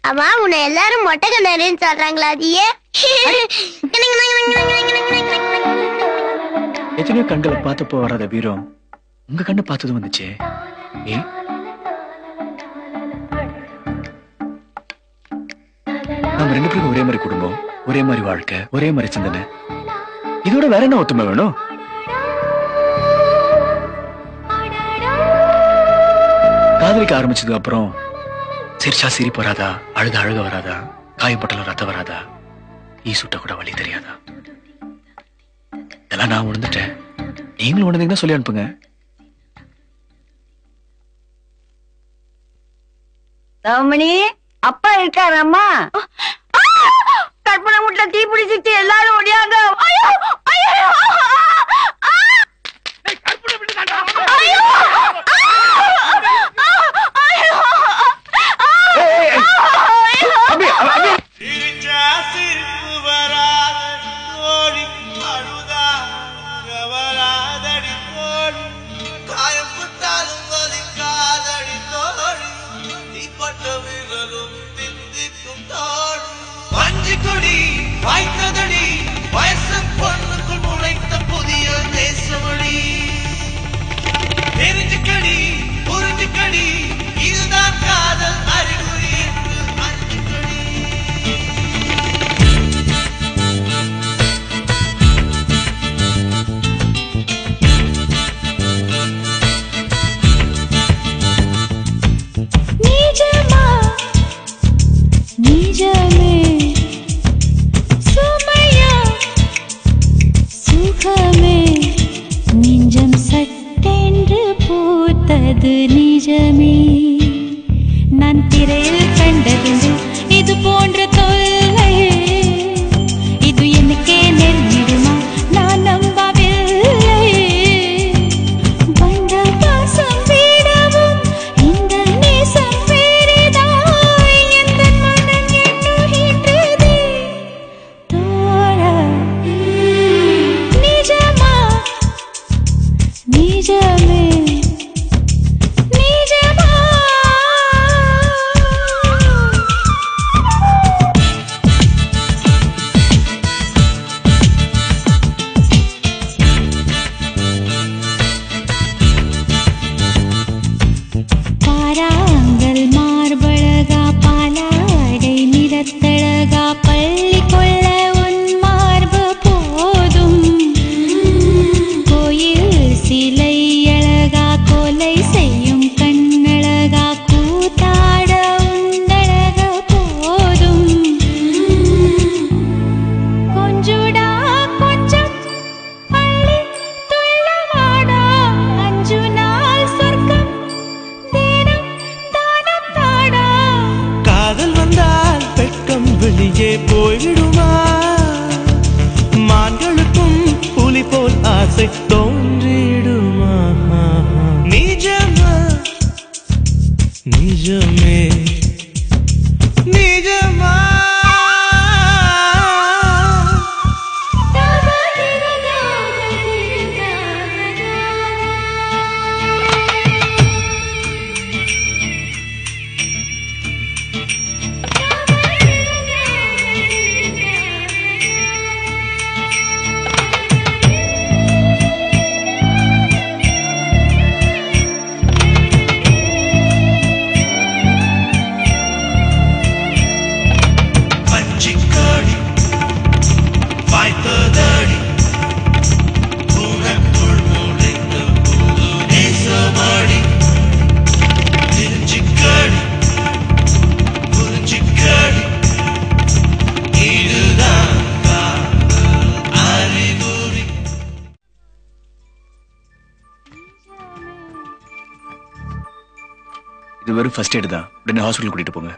அம்மா உன்னை எல்லாரும் மொட்டை கண்ணாடின்னு சொல்றாங்களா? அதியே எத்தனையோ கண்களை பார்த்தப்போ வராத வீரம் உங்க கண்ணை பார்த்தது வந்துச்சே. நம்ம 2 பேருக்கும் ஒரே மாதிரி குடும்பம், ஒரே மாதிரி வாழ்க்கை, ஒரே மாதிரி சிந்தனை. இதோட வேற என்ன ஒத்துமை வேணும்? காதலிக்க ஆரம்பிச்சதுக்கு அப்புறம் சிரிச்சா சிரிப்பு வராதா, அழுத அழுக வராதா, காயப்பட்டல ரத்தம் வராதா, ஈ சுட்ட கூட வழி தெரியாதா? இதெல்லாம் நான் உணர்ந்துட்டேன். நீங்களும் உணர்ந்தீங்கன்னா சொல்லி அனுப்புங்க. ரமணி அப்பா இருக்காரம்மா? கற்பனை முட்ல தீ பிடிச்சிட்டு எல்லாரும் ஓடியாங்க. நிஜமே நான் திரையில் கண்டதுண்டு இது போன்ற தொல்லை. இது எனக்கே நெருங்கிடுமா? நான் நம்பவில்லை. வந்த பாசம் விடவும் இந்த நேசம் வேறிதாய் எந்த மனம் எண்ணுகின்றதே தோழா. நிஜமா நிஜமே பாராங்கல் மார்பழகா பாலாடை நிறத்தழகா பள்ளி கொள்ள உன் மார்பு போதும். கோயில் சிலை அழகா கொலை செய்யும் கண்ணழகா கூத்தாட உன்னழக போதும். கொஞ்சுடா கொஞ்சம் பள்ளி துள்ளவாடா அஞ்சு நாள் சொர்க்கம் காதல் வந்தால் வெட்கம் வெளியே போய்விடுமா? மான்களுக்கும் புலி போல் ஆசை தோன்றிடுமா? நிஜமா நிஜமே நிஜமா இது வெறும் ஃபர்ஸ்ட் எய்ட் தான். உடனே ஹாஸ்பிட்டல் கூட்டிட்டு போங்க.